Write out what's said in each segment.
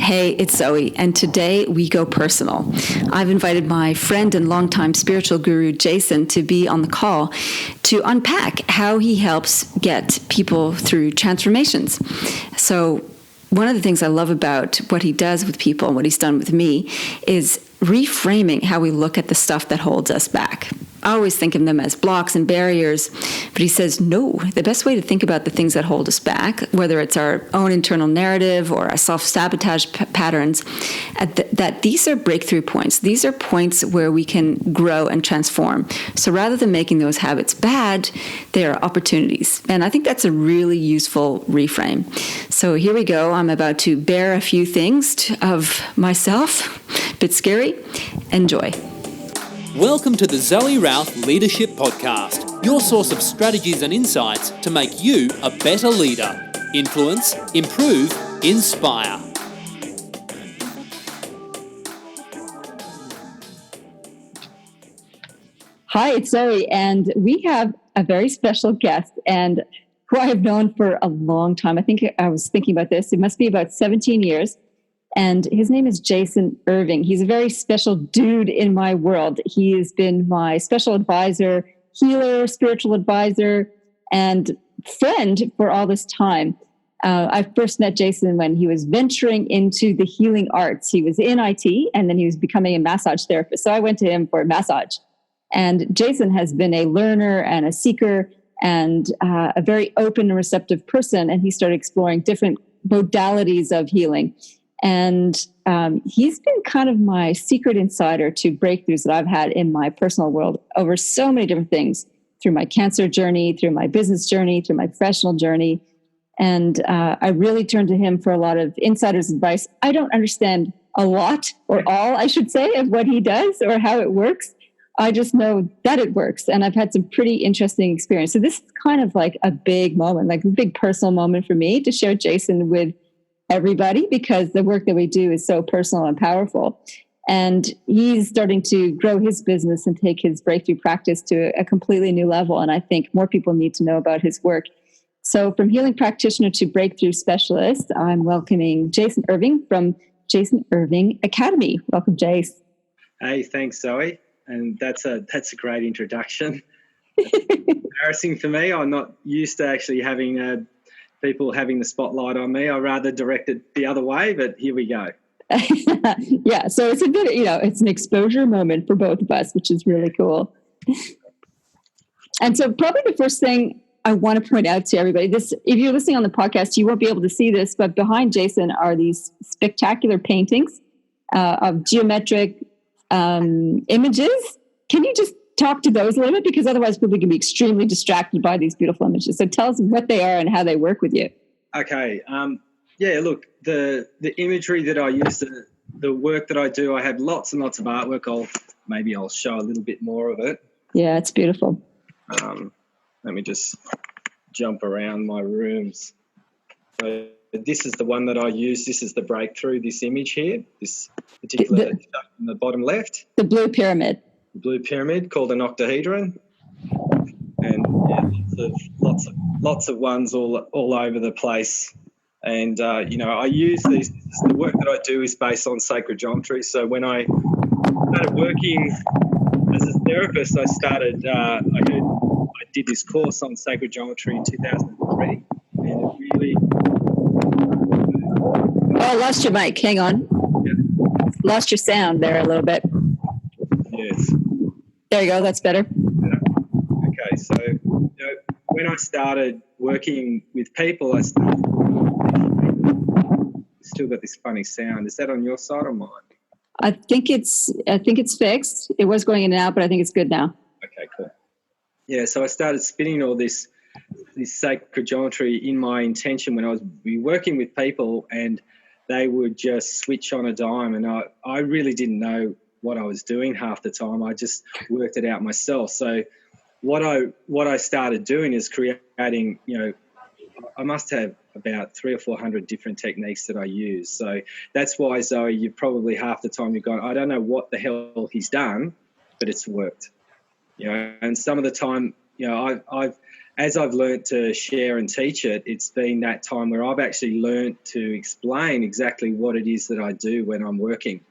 Hey, it's Zoe, and today we go personal. I've invited my friend and longtime spiritual guru, Jason, to be on the call to unpack how he helps get people through transformations. So, one of the things I love about what he does with people and what he's done with me is reframing how we look at the stuff that holds us back. I always think of them as blocks and barriers, but he says, no, the best way to think about the things that hold us back, whether it's our own internal narrative or our self-sabotage patterns, that these are breakthrough points. These are points where we can grow and transform. So rather than making those habits bad, they are opportunities. And I think that's a really useful reframe. So here we go. I'm about to bear a few things of myself. A bit scary. Enjoy. Welcome to the Zoe Routh Leadership Podcast, your source of strategies and insights to make you a better leader. Influence, improve, inspire. Hi, it's Zoe, and we have a very special guest, and who I have known for a long time. I think I was thinking about this. It must be about 17 years. And his name is Jason Irving. He's a very special dude in my world. He has been my special advisor, healer, spiritual advisor, and friend for all this time. I first met Jason when he was venturing into the healing arts. He was in IT, and then he was becoming a massage therapist. So I went to him for a massage. And Jason has been a learner and a seeker and a very open and receptive person. And he started exploring different modalities of healing. And he's been kind of my secret insider to breakthroughs that I've had in my personal world over so many different things, through my cancer journey, through my business journey, through my professional journey. And I really turn to him for a lot of insider's advice. I don't understand a lot, or all, I should say, of what he does or how it works. I just know that it works. And I've had some pretty interesting experience. So this is kind of like a big moment, like a big personal moment for me to share Jason with everybody, because the work that we do is so personal and powerful. And he's starting to grow his business and take his breakthrough practice to a completely new level. And I think more people need to know about his work. So from healing practitioner to breakthrough specialist, I'm welcoming Jason Irving from Jason Irving Academy. Welcome, Jace. Hey, thanks, Zoe. And that's a great introduction. Embarrassing for me. I'm not used to actually having people having the spotlight on me. I rather direct it the other way, but here we go. Yeah, so it's a bit, it's an exposure moment for both of us, which is really cool. And so probably the first thing I want to point out to everybody, this, if you're listening on the podcast, you won't be able to see this, but behind Jason are these spectacular paintings of geometric images. Can you just talk to those a little bit, because otherwise people can be extremely distracted by these beautiful images. So tell us what they are and how they work with you. Okay. Look, the imagery that I use, the work that I do, I have lots and lots of artwork. Maybe I'll show a little bit more of it. Yeah, it's beautiful. Let me just jump around my rooms. So this is the one that I use. This is the breakthrough, this image here, this particular in the bottom left. The blue pyramid. The blue pyramid called an octahedron, and lots of ones all over the place. And I use these. The work that I do is based on sacred geometry. So when I started working as a therapist, I did this course on sacred geometry in 2003, and it really. Oh, I lost your mic. Hang on. Yeah. Lost your sound there a little bit. Yes. There you go. That's better. Yeah. Okay. So, when I started working with people, I still got this funny sound. Is that on your side or mine? I think it's fixed. It was going in and out, but I think it's good now. Okay, cool. Yeah. So I started spinning all this sacred geometry in my intention when I was working with people, and they would just switch on a dime, and I really didn't know what I was doing half the time. I just worked it out myself. So what I started doing is creating, I must have about 300 or 400 different techniques that I use. So that's why, Zoe, you probably half the time you've gone, I don't know what the hell he's done, but it's worked. And some of the time, I've as I've learnt to share and teach it, it's been that time where I've actually learnt to explain exactly what it is that I do when I'm working,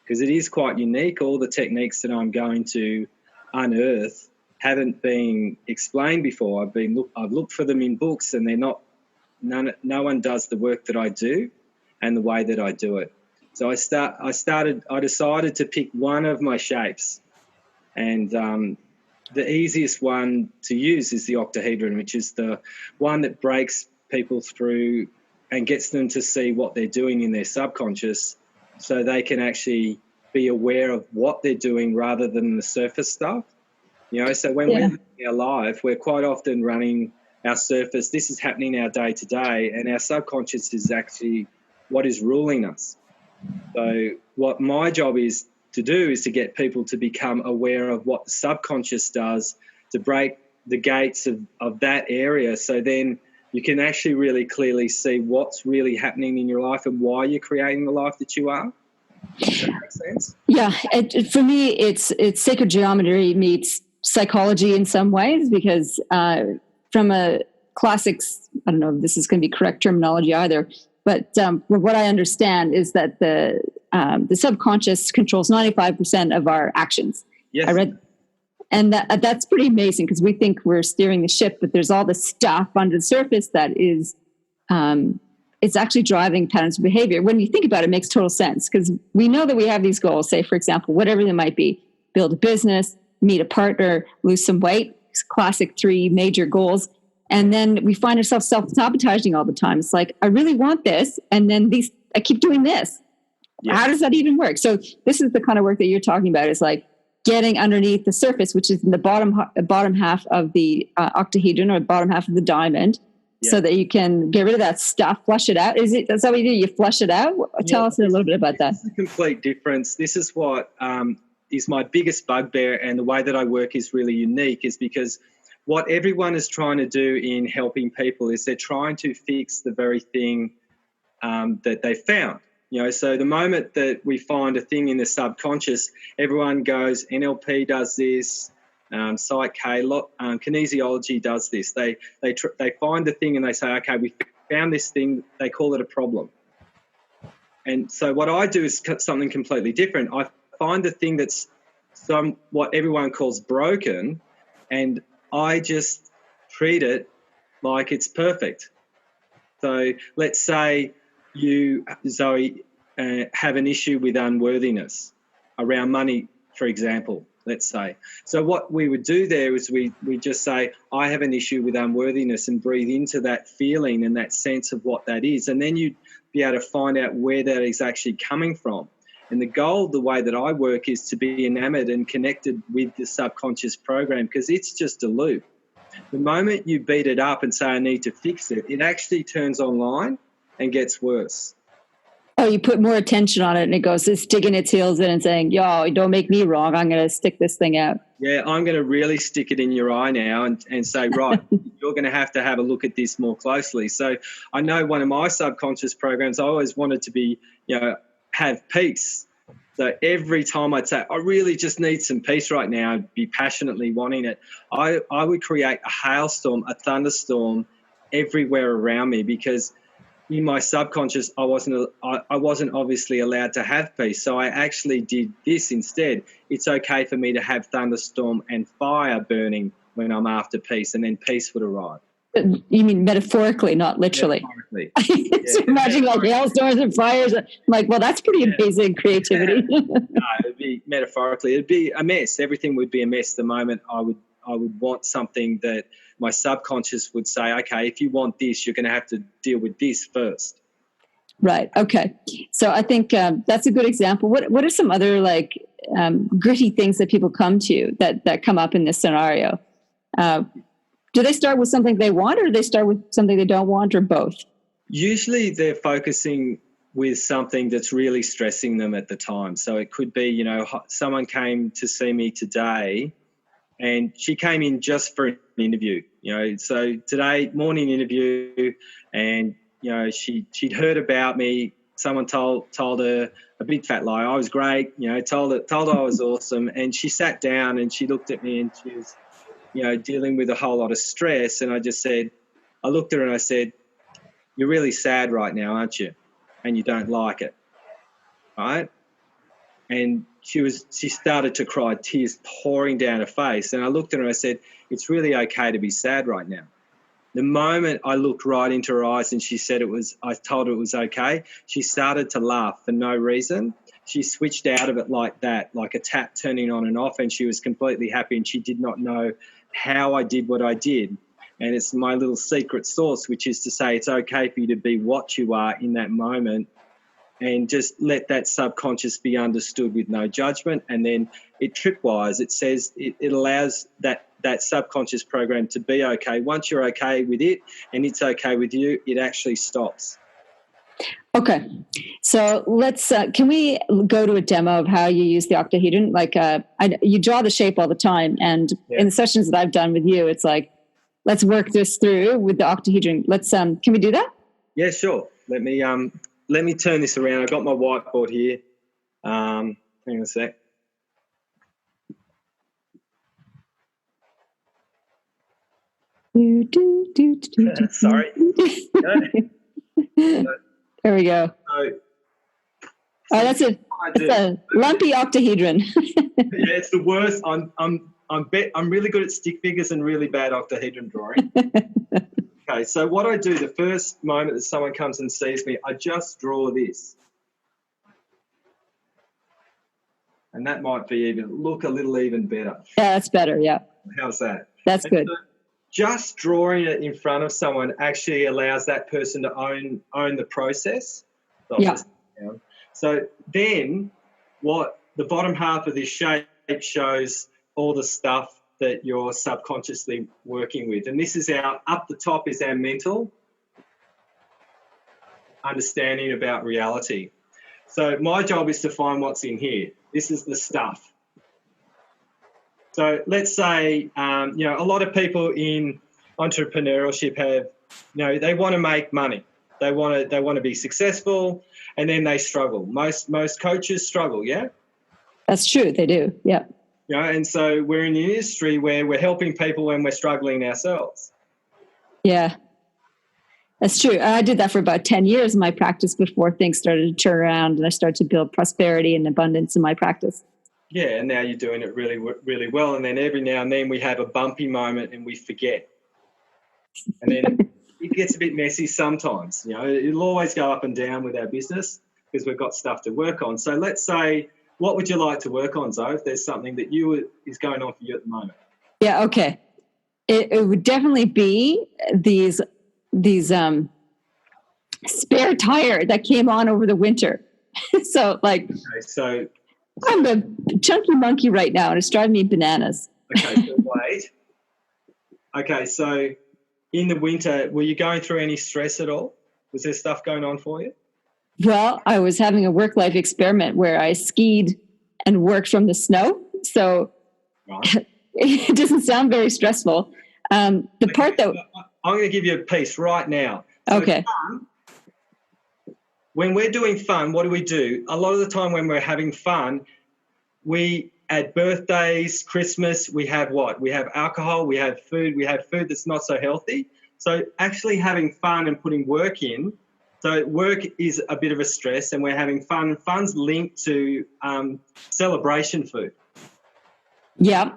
because it is quite unique. All the techniques that I'm going to unearth haven't been explained before. I've looked for them in books, and they're not. No one does the work that I do, and the way that I do it. So I decided to pick one of my shapes, and the easiest one to use is the octahedron, which is the one that breaks people through and gets them to see what they're doing in their subconscious, so they can actually be aware of what they're doing rather than the surface stuff. So when we're living our life, we're quite often running our surface. This is happening our day to day, and our subconscious is actually what is ruling us. So what my job is to do is to get people to become aware of what the subconscious does, to break the gates of that area, so then you can actually really clearly see what's really happening in your life and why you're creating the life that you are. Does that make sense? Yeah. For me, it's sacred geometry meets psychology in some ways, because from a classics, I don't know if this is going to be correct terminology either, but what I understand is that the subconscious controls 95% of our actions. Yes. I read, and that's pretty amazing, because we think we're steering the ship, but there's all this stuff under the surface that is, it's actually driving patterns of behavior. When you think about it, it makes total sense, because we know that we have these goals, say, for example, whatever they might be: build a business, meet a partner, lose some weight, classic 3 major goals. And then we find ourselves self-sabotaging all the time. It's like, I really want this, and then I keep doing this. Yeah. How does that even work? So this is the kind of work that you're talking about, is like getting underneath the surface, which is in the bottom half of the octahedron, or bottom half of the diamond, so that you can get rid of that stuff, flush it out. That's how we do? You flush it out? Tell us a little bit about that. This is a complete difference. This is what is my biggest bugbear, and the way that I work is really unique, is because what everyone is trying to do in helping people is they're trying to fix the very thing that they found. So the moment that we find a thing in the subconscious, everyone goes, NLP does this, Psych K, kinesiology does this. They find the thing and they say, okay, we found this thing. They call it a problem. And so what I do is something completely different. I find the thing that's what everyone calls broken, and I just treat it like it's perfect. So let's say you, Zoe, have an issue with unworthiness around money, for example, let's say. So what we would do there is we just say, I have an issue with unworthiness, and breathe into that feeling and that sense of what that is. And then you'd be able to find out where that is actually coming from. And the goal, the way that I work, is to be enamored and connected with the subconscious program, because it's just a loop. The moment you beat it up and say, I need to fix it, it actually turns online and gets worse. Oh, you put more attention on it, and it's digging its heels in and saying, yo, don't make me wrong. I'm going to stick this thing out. Yeah, I'm going to really stick it in your eye now and say, right, you're going to have a look at this more closely. So I know one of my subconscious programs, I always wanted to be, have peace. So every time I'd say, I really just need some peace right now, I'd be passionately wanting it, I would create a hailstorm, a thunderstorm everywhere around me, because in my subconscious, I wasn't obviously allowed to have peace. So I actually did this instead. It's okay for me to have thunderstorm and fire burning when I'm after peace, and then peace would arrive. You mean metaphorically, not literally? Metaphorically. Imagine like hailstorms and fires. Like, well, that's pretty amazing creativity. No, it'd be metaphorically. It'd be a mess. Everything would be a mess the moment I would want something that my subconscious would say, okay, if you want this, you're going to have to deal with this first. Right. Okay. So I think that's a good example. What are some other gritty things that people come to that come up in this scenario? Do they start with something they want, or do they start with something they don't want, or both? Usually they're focusing with something that's really stressing them at the time. So it could be, someone came to see me today, and she came in just for an interview, so today, morning interview, and, she'd heard about me. Someone told her a big fat lie. I was great, told her I was awesome. And she sat down and she looked at me and she was, dealing with a whole lot of stress. And I looked at her and I said, "You're really sad right now, aren't you? And you don't like it, right?" And she started to cry, tears pouring down her face. And I looked at her and I said, "It's really okay to be sad right now." The moment I looked right into her eyes and I told her it was okay, she started to laugh for no reason. She switched out of it like that, like a tap turning on and off, and she was completely happy, and she did not know how I did what I did. And it's my little secret sauce, which is to say it's okay for you to be what you are in that moment, and just let that subconscious be understood with no judgment. And then it tripwires. It says it allows that subconscious program to be okay. Once you're okay with it and it's okay with you, it actually stops. Okay. So let's, can we go to a demo of how you use the octahedron? Like you draw the shape all the time. And in the sessions that I've done with you, it's like, let's work this through with the octahedron. Let's, can we do that? Yeah, sure. Let me turn this around. I've got my whiteboard here. Hang on a sec. Sorry. There we go. That's a lumpy octahedron. Yeah, it's the worst. I'm really good at stick figures and really bad octahedron drawing. Okay, so what I do the first moment that someone comes and sees me, I just draw this. And that might be look a little even better. Yeah, that's better, yeah. How's that? That's good. So just drawing it in front of someone actually allows that person to own the process. Yeah. So then what the bottom half of this shape shows all the stuff that you're subconsciously working with. And this is up the top is our mental understanding about reality. So my job is to find what's in here. This is the stuff. So let's say, a lot of people in entrepreneurship have, they want to make money. They want to be successful, and then they struggle. Most coaches struggle, yeah? That's true, they do, yeah. And so we're in an industry where we're helping people when we're struggling ourselves. Yeah, that's true. I did that for about 10 years in my practice before things started to turn around and I started to build prosperity and abundance in my practice. Yeah, and now you're doing it really, really well. And then every now and then we have a bumpy moment and we forget. And then it gets a bit messy sometimes. It'll always go up and down with our business because we've got stuff to work on. So let's say, what would you like to work on, Zoe, if there's something that is going on for you at the moment? Yeah, okay. It would definitely be these spare tire that came on over the winter. So I'm a chunky monkey right now, and it's driving me bananas. Okay, so wait. Okay, so in the winter, were you going through any stress at all? Was there stuff going on for you? Well, I was having a work-life experiment where I skied and worked from the snow. So it doesn't sound very stressful. I'm going to give you a piece right now. So okay. When we're doing fun, what do? A lot of the time when we're having fun, at birthdays, Christmas, we have what? We have alcohol, we have food that's not so healthy. So actually having fun and putting work in, so work is a bit of a stress and we're having fun. Fun's linked to celebration food. Yeah.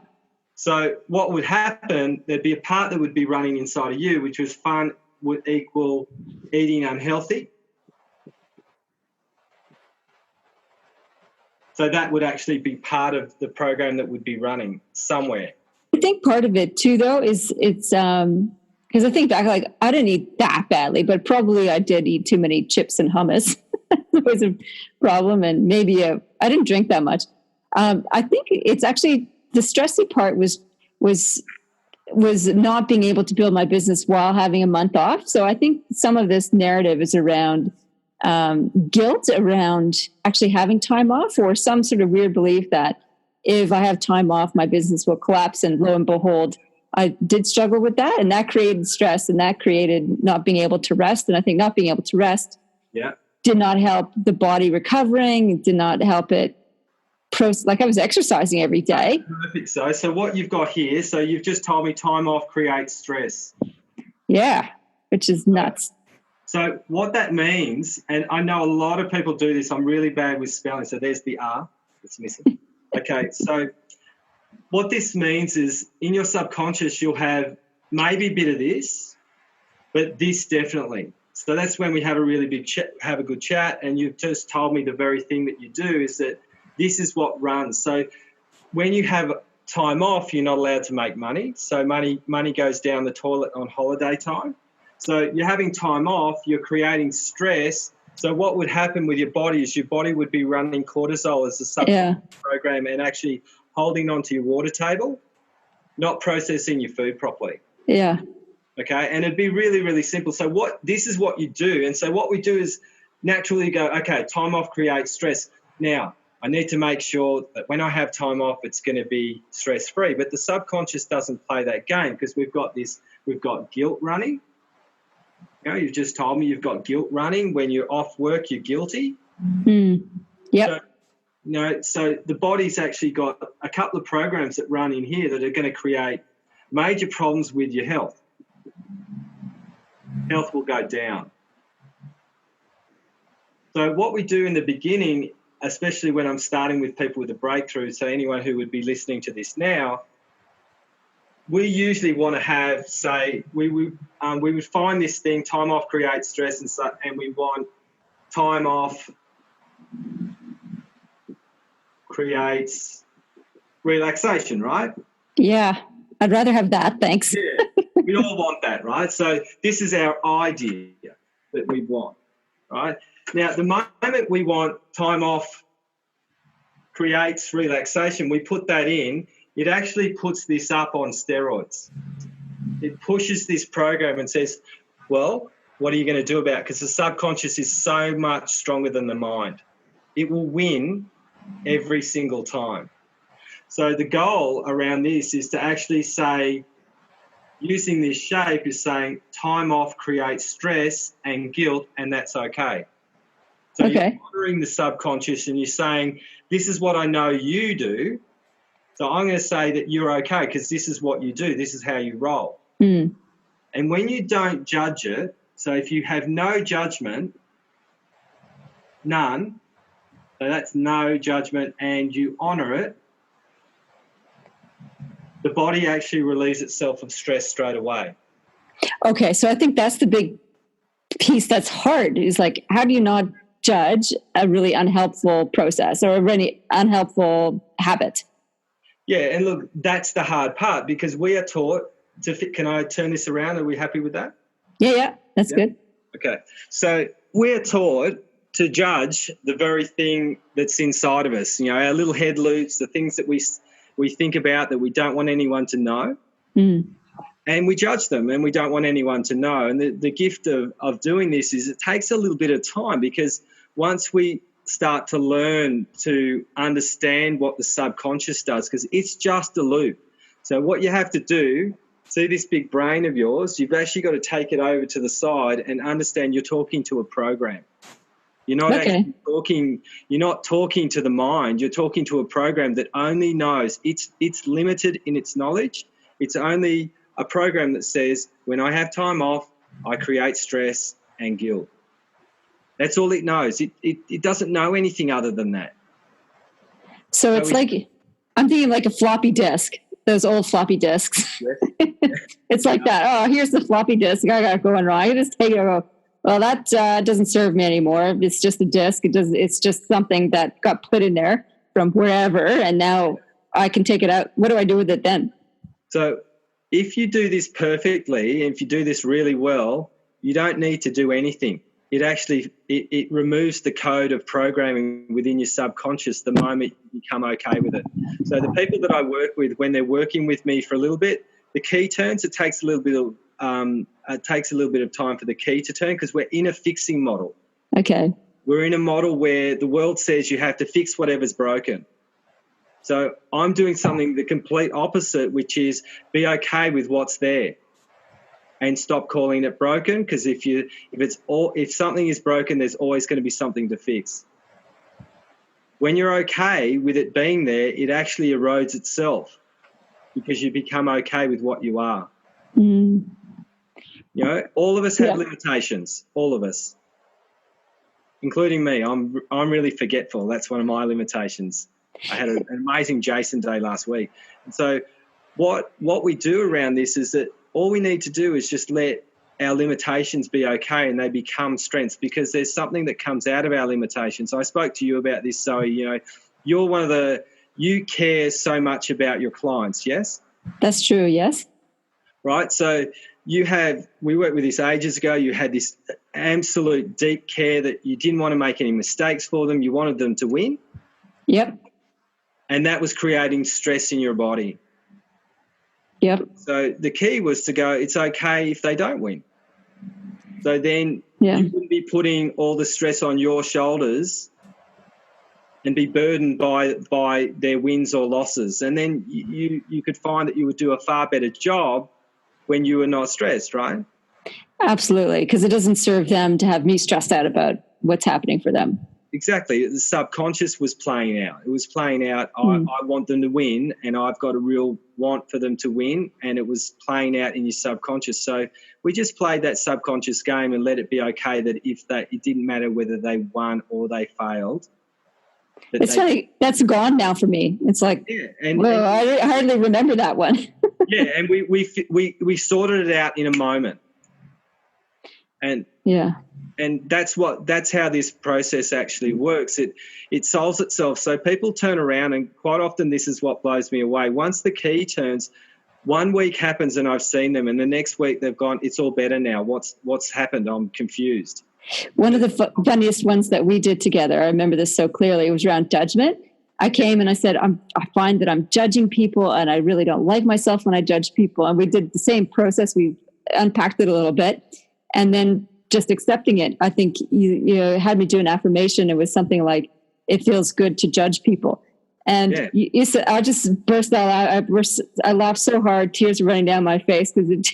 So what would happen, there'd be a part that would be running inside of you, which was fun would equal eating unhealthy. So that would actually be part of the program that would be running somewhere. I think part of it too, though, is it's because I think back, I didn't eat that badly, but probably I did eat too many chips and hummus. It was a problem, and maybe I didn't drink that much. I think it's actually the stressy part was not being able to build my business while having a month off. So I think some of this narrative is around guilt around actually having time off, or some sort of weird belief that if I have time off, my business will collapse. And lo and behold, I did struggle with that, and that created stress, and that created not being able to rest. And I think not being able to rest did not help the body recovering, did not help it like I was exercising every day. Perfect. So what you've got here, so you've just told me time off creates stress. Yeah, which is nuts. So what that means, and I know a lot of people do this, I'm really bad with spelling, so there's the R that's missing. Okay, so what this means is in your subconscious you'll have maybe a bit of this, but this definitely. So that's when we have a really big chat, have a good chat, and you've just told me the very thing that you do is that this is what runs. So when you have time off, you're not allowed to make money. So money goes down the toilet on holiday time. So you're having time off, you're creating stress. So what would happen with your body is your body would be running cortisol as a subconscious program and actually holding onto your water table, not processing your food properly. Yeah. Okay, and it'd be really, really simple. So this is what you do. And so what we do is naturally go, okay, time off creates stress. Now, I need to make sure that when I have time off, it's going to be stress-free. But the subconscious doesn't play that game because we've got guilt running. You know, you've just told me you've got guilt running. When you're off work, you're guilty. Yep. So the body's actually got a couple of programs that run in here that are going to create major problems with your health. Health will go down. So what we do in the beginning, especially when I'm starting with people with a breakthrough, so anyone who would be listening to this now, we usually want to have, say, we would find this thing, time off creates stress, and we want time off creates relaxation, right? Yeah, I'd rather have that, thanks. Yeah, we all want that, right? So this is our idea that we want, right? Now, the moment we want time off creates relaxation, we put that in, it actually puts this up on steroids. It pushes this program and says, well, what are you going to do about it? Because the subconscious is so much stronger than the mind. It will win every single time. So the goal around this is to actually say, using this shape is saying time off creates stress and guilt, and that's okay. So you're honoring the subconscious and you're saying, this is what I know you do. So I'm going to say that you're okay because this is what you do. This is how you roll. And when you don't judge it, so if you have no judgment, none, so that's no judgment, and you honour it, the body actually relieves itself of stress straight away. Okay, so I think that's the big piece that's hard is like, how do you not judge a really unhelpful process or a really unhelpful habit? Yeah, and look, that's the hard part because we are taught to fit. Can I turn this around? Are we happy with that? Yeah, that's good. Okay, so we're taught to judge the very thing that's inside of us, you know, our little head loops, the things that we think about that we don't want anyone to know. And we judge them and we don't want anyone to know. And the gift of doing this is it takes a little bit of time because once we start to learn to understand what the subconscious does, because it's just a loop. So what you have to do, see this big brain of yours, you've actually got to take it over to the side and understand you're talking to a program. You're not actually talking, you're not talking to the mind, you're talking to a program that only knows, it's limited in its knowledge. It's only a program that says, when I have time off, I create stress and guilt. That's all it knows. It doesn't know anything other than that. So it's like, I'm thinking like a floppy disk, those old floppy disks. It's like that. Oh, here's the floppy disk. I got it going wrong. I just take it and go, well, that doesn't serve me anymore. It's just a disk. It's just something that got put in there from wherever, and now I can take it out. What do I do with it then? So if you do this perfectly, if you do this really well, you don't need to do anything. It actually it removes the code of programming within your subconscious the moment you become okay with it. So the people that I work with, when they're working with me for a little bit, the key turns, it takes a little bit of time for the key to turn because we're in a fixing model. Okay. We're in a model where the world says you have to fix whatever's broken. So I'm doing something the complete opposite, which is be okay with what's there and stop calling it broken, because if something is broken, there's always going to be something to fix. When you're okay with it being there, it actually erodes itself because you become okay with what you are. Mm. You know, all of us have limitations, all of us, including me. I'm really forgetful. That's one of my limitations. I had an amazing Jason day last week. And so what we do around this is that all we need to do is just let our limitations be okay, and they become strengths, because there's something that comes out of our limitations. I spoke to you about this, Zoe. You know, you care so much about your clients, yes? That's true, yes. Right? So we worked with this ages ago. You had this absolute deep care that you didn't want to make any mistakes for them. You wanted them to win. Yep. And that was creating stress in your body. Yep. So the key was to go, it's okay if they don't win. So then you wouldn't be putting all the stress on your shoulders and be burdened by their wins or losses. And then you could find that you would do a far better job when you were not stressed, right? Absolutely, because it doesn't serve them to have me stressed out about what's happening for them. Exactly. The subconscious was playing out. It was playing out, I want them to win, and I've got a real want for them to win, and it was playing out in your subconscious. So we just played that subconscious game and let it be okay that it didn't matter whether they won or they failed. It's funny, that's gone now for me. It's like, I hardly remember that one. Yeah, and we sorted it out in a moment. And and that's how this process actually works. It solves itself. So people turn around, and quite often this is what blows me away. Once the key turns, 1 week happens and I've seen them, and the next week they've gone, it's all better now. What's happened? I'm confused. One of the funniest ones that we did together, I remember this so clearly, it was around judgment. I came and I said, I find that I'm judging people, and I really don't like myself when I judge people. And we did the same process. We unpacked it a little bit. And then just accepting it. I think you had me do an affirmation. It was something like, it feels good to judge people. And you said, I just burst out. I laughed so hard, tears were running down my face because it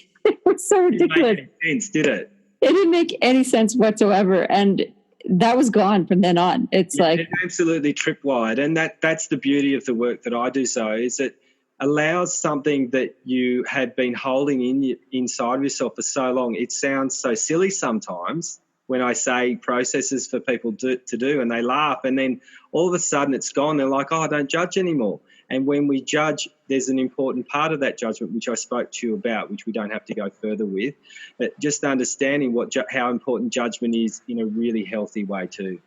was so ridiculous. It didn't make any sense, did it? It didn't make any sense whatsoever. And that was gone from then on. It's like it absolutely tripwired. And that's the beauty of the work that I do, so is it allows something that you had been holding inside of yourself for so long. It sounds so silly sometimes when I say processes for people to do, and they laugh, and then all of a sudden it's gone. They're like, oh, I don't judge anymore. And when we judge, there's an important part of that judgment, which I spoke to you about, which we don't have to go further with, but just understanding how important judgment is in a really healthy way too.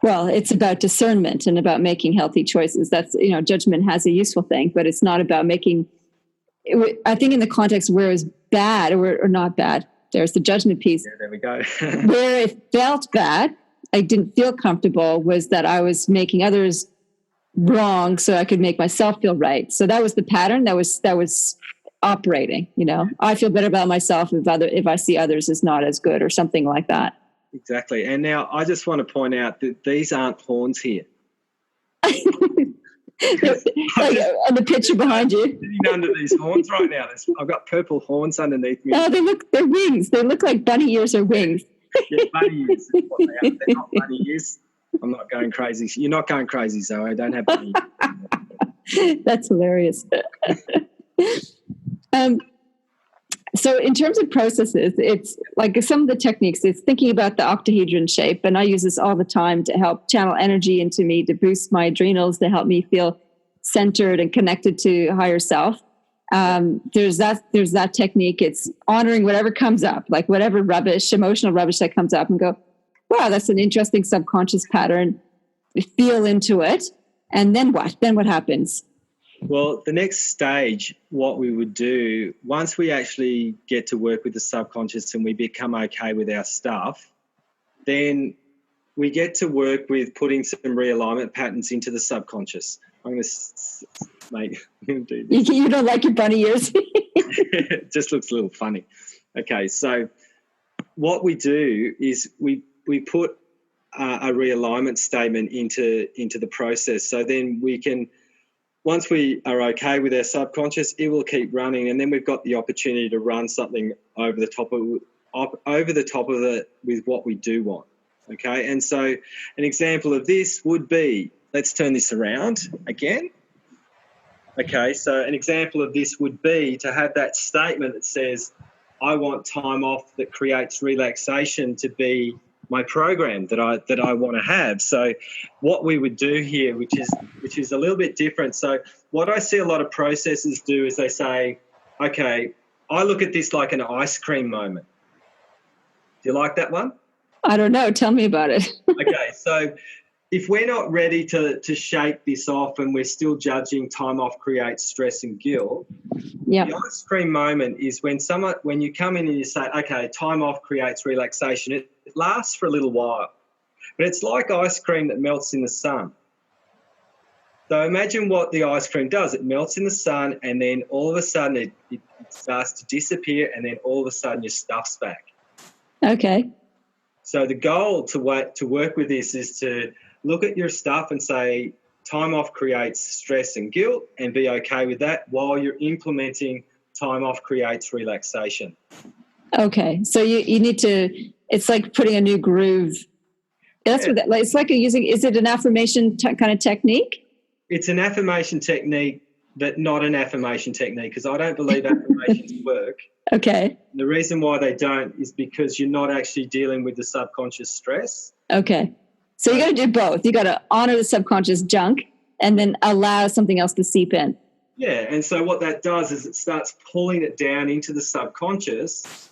Well, it's about discernment and about making healthy choices. That's, judgment has a useful thing, but it's not about making, I think in the context where it was bad or not bad, there's the judgment piece. Yeah, there we go. Where it felt bad, I didn't feel comfortable, was that I was making others wrong so I could make myself feel right. So that was the pattern that was operating, I feel better about myself if I see others as not as good or something like that. Exactly. And now I just want to point out that these aren't horns here. Like on the picture behind you. Sitting under these horns right now. I've got purple horns underneath me. Oh, they're wings. They look like bunny ears or wings. Yeah, bunny ears. Is what they are. They're not bunny ears. I'm not going crazy. You're not going crazy, Zoe. I don't have bunny ears. That's hilarious. So in terms of processes, it's like some of the techniques, it's thinking about the octahedron shape. And I use this all the time to help channel energy into me, to boost my adrenals, to help me feel centered and connected to higher self. There's that technique. It's honoring whatever comes up, like whatever emotional rubbish that comes up, and go, wow, that's an interesting subconscious pattern. Feel into it. And then what? Then what happens? Well, the next stage, what we would do, once we actually get to work with the subconscious and we become okay with our stuff, then we get to work with putting some realignment patterns into the subconscious. I'm going to do this. You don't like your bunny ears? It just looks a little funny. Okay, so what we do is we put a realignment statement into the process. So then we can, once we are okay with our subconscious, it will keep running, and then we've got the opportunity to run something over the top of it with what we do want. Okay, and so an example of this would be let's turn this around again. Okay, so an example of this would be to have that statement that says, I want time off that creates relaxation to be my program that I want to have. So what we would do here, which is a little bit different. So what I see a lot of processors do is they say, okay, I look at this like an ice cream moment. Do you like that one? I don't know. Tell me about it. Okay, so if we're not ready to shake this off and we're still judging time off creates stress and guilt, yeah. The ice cream moment is when you come in and you say, okay, time off creates relaxation. It lasts for a little while, but it's like ice cream that melts in the sun. So imagine what the ice cream does. It melts in the sun, and then all of a sudden it starts to disappear, and then all of a sudden your stuff's back. Okay. So the goal to work with this is to look at your stuff and say, time off creates stress and guilt, and be okay with that while you're implementing time off creates relaxation. Okay. So you need to, it's like putting a new groove. That's what it's like is it an affirmation kind of technique? It's an affirmation technique, but not an affirmation technique, because I don't believe affirmations work. Okay. The reason why they don't is because you're not actually dealing with the subconscious stress. Okay. So you got to do both. You got to honor the subconscious junk and then allow something else to seep in. Yeah. And so what that does is it starts pulling it down into the subconscious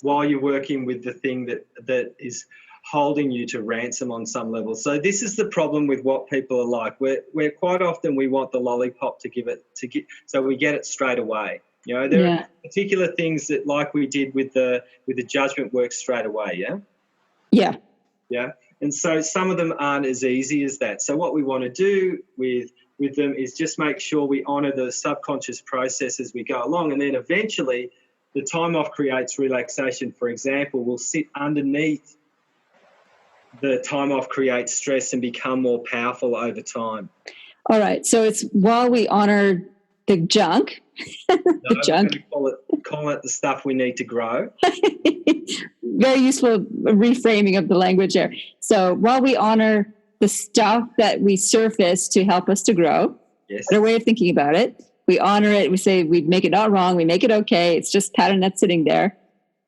while you're working with the thing that is holding you to ransom on some level. So this is the problem with what people are like. We're quite often we want the lollipop so we get it straight away. You know, there are particular things that, like we did with the judgment work straight away. Yeah. Yeah. Yeah. And so some of them aren't as easy as that. So what we want to do with them is just make sure we honour the subconscious process as we go along, and then eventually the time off creates relaxation, for example, will sit underneath the time off creates stress and become more powerful over time. All right. So it's while we honour the junk. The junk. Call it the stuff we need to grow. Very useful reframing of the language there. So while we honor the stuff that we surface to help us to grow, yes, better way of thinking about it, we honor it. We say we make it not wrong. We make it okay. It's just pattern that's sitting there.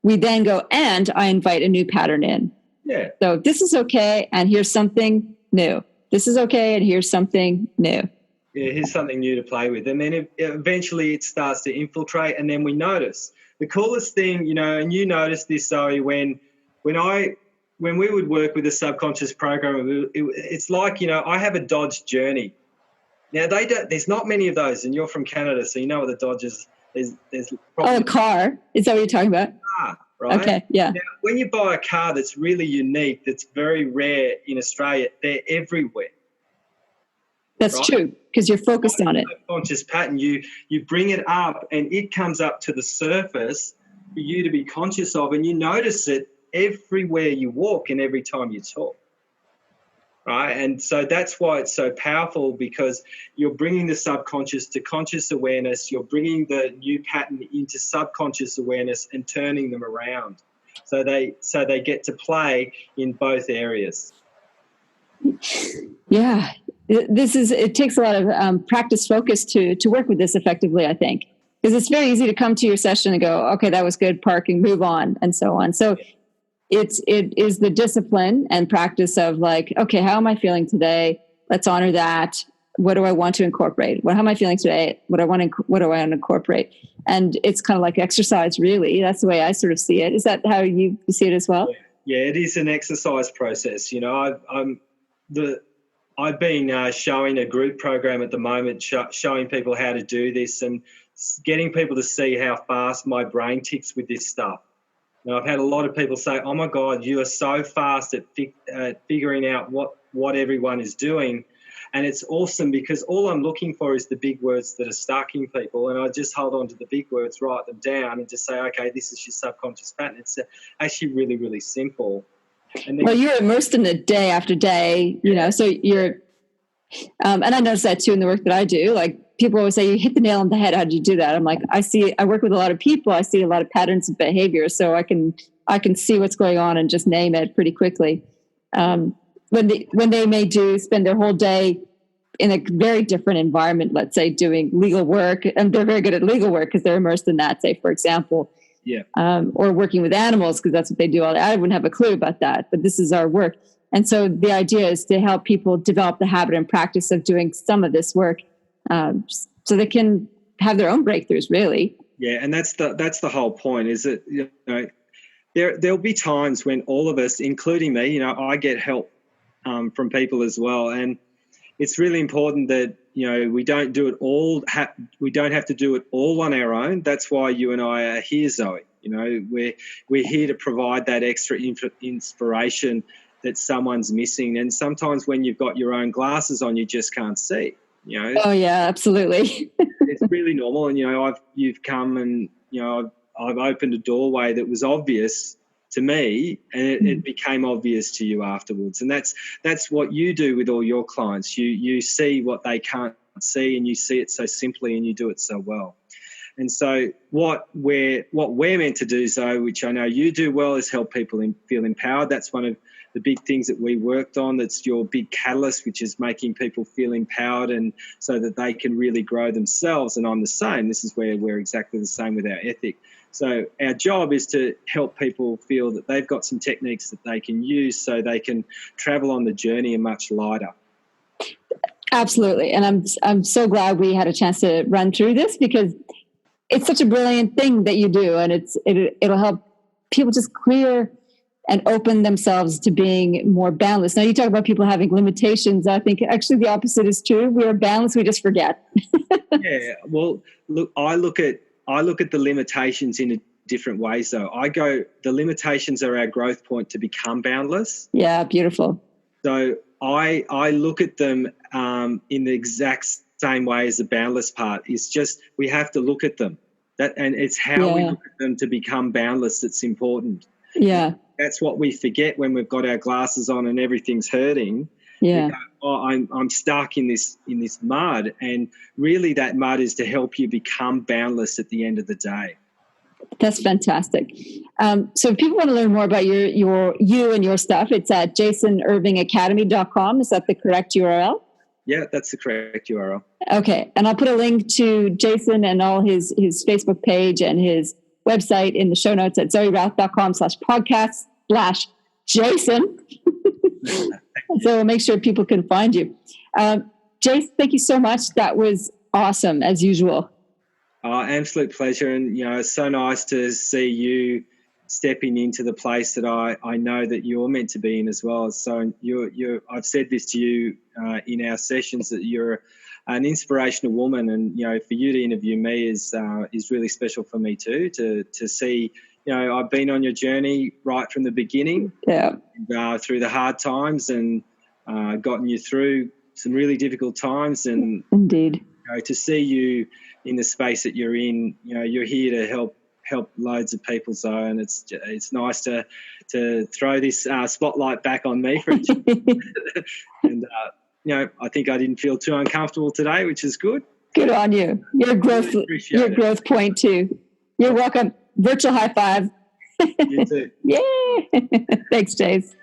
We then go, and I invite a new pattern in. Yeah. So this is okay, and here's something new. This is okay, and here's something new. Yeah, here's something new to play with. And then eventually it starts to infiltrate, and then we notice. The coolest thing, you know, and you noticed this, Zoe, when we would work with a subconscious program, it's like, you know, I have a Dodge Journey. Now, there's not many of those, and you're from Canada, so you know what the Dodge is. There's probably a car. Is that what you're talking about? Car, right? Okay, yeah. Now, when you buy a car that's really unique, that's very rare in Australia, they're everywhere. That's right? True, because you're focused on it. Subconscious pattern, you bring it up and it comes up to the surface for you to be conscious of, and you notice it everywhere you walk and every time you talk, right? And so that's why it's so powerful, because you're bringing the subconscious to conscious awareness, you're bringing the new pattern into subconscious awareness and turning them around. So they get to play in both areas. Yeah. It takes a lot of practice focus to work with this effectively, I think, because it's very easy to come to your session and go, okay, that was good, park and move on and so on. So it is the discipline and practice of like, okay, how am I feeling today? Let's honor that. What do I want to incorporate? How am I feeling today? What do I want to incorporate? And it's kind of like exercise, really. That's the way I sort of see it. Is that how you see it as well? Yeah, it is an exercise process. You know, I've been showing a group program at the moment, showing people how to do this and getting people to see how fast my brain ticks with this stuff. Now, I've had a lot of people say, oh, my God, you are so fast at figuring out what everyone is doing. And it's awesome, because all I'm looking for is the big words that are stuck in people, and I just hold on to the big words, write them down, and just say, okay, this is your subconscious pattern. It's actually really, really simple. Well, you're immersed in it day after day, you know, so you're, and I notice that too in the work that I do. Like, people always say, you hit the nail on the head. How do you do that? I'm like, I work with a lot of people. I see a lot of patterns of behavior, so I can see what's going on and just name it pretty quickly. when they may spend their whole day in a very different environment, let's say doing legal work, and they're very good at legal work because they're immersed in that, say, for example, or working with animals because that's what they do all day. I wouldn't have a clue about that, but this is our work. And so the idea is to help people develop the habit and practice of doing some of this work so they can have their own breakthroughs, really. Yeah, and that's the whole point, is that, there'll be times when all of us, including me, I get help from people as well. And it's really important that, we don't do it all. We don't have to do it all on our own. That's why you and I are here, Zoe. We're here to provide that extra inspiration that someone's missing. And sometimes when you've got your own glasses on, you just can't see. Oh yeah, absolutely. It's really normal. And you've come and I've opened a doorway that was obvious to me, and it became obvious to you afterwards. And that's what you do with all your clients. You see what they can't see, and you see it so simply, and you do it so well. And so what we're meant to do, Zoe, which I know you do well, is help people feel empowered. That's one of the big things that we worked on. That's your big catalyst, which is making people feel empowered, and so that they can really grow themselves. And I'm the same. This is where we're exactly the same with our ethic. So our job is to help people feel that they've got some techniques that they can use so they can travel on the journey much lighter. Absolutely. And I'm so glad we had a chance to run through this, because it's such a brilliant thing that you do, and it'll help people just clear and open themselves to being more boundless. Now, you talk about people having limitations. I think actually the opposite is true. We are boundless. We just forget. Yeah. Well, look, I look at the limitations in a different way. So the limitations are our growth point to become boundless. Yeah, beautiful. So I look at them in the exact same way as the boundless part. It's just we have to look at them. And it's how we look at them to become boundless that's important. Yeah. That's what we forget when we've got our glasses on and everything's hurting. Yeah. We go, I'm stuck in this mud, and really that mud is to help you become boundless at the end of the day. That's fantastic. So if people want to learn more about you and your stuff, it's at jasonirvingacademy.com. Is that the correct URL? Yeah, that's the correct URL. Okay. And I'll put a link to Jason and all his Facebook page and his website in the show notes at zoerouth.com/podcast/Jason. So make sure people can find you. Jason, thank you so much. That was awesome, as usual. Absolute pleasure. And, it's so nice to see you stepping into the place that I know that you're meant to be in as well. So I've said this to you in our sessions, that you're an inspirational woman, and for you to interview me is really special for me too. To see, I've been on your journey right from the beginning, through the hard times, and gotten you through some really difficult times, and indeed, to see you in the space that you're in. You're here to help loads of people, Zoe, and it's nice to throw this spotlight back on me for a change. And I think I didn't feel too uncomfortable today, which is good. Good on you. Your growth point too. You're welcome. Virtual high five. You too. Yeah. Thanks, Jace.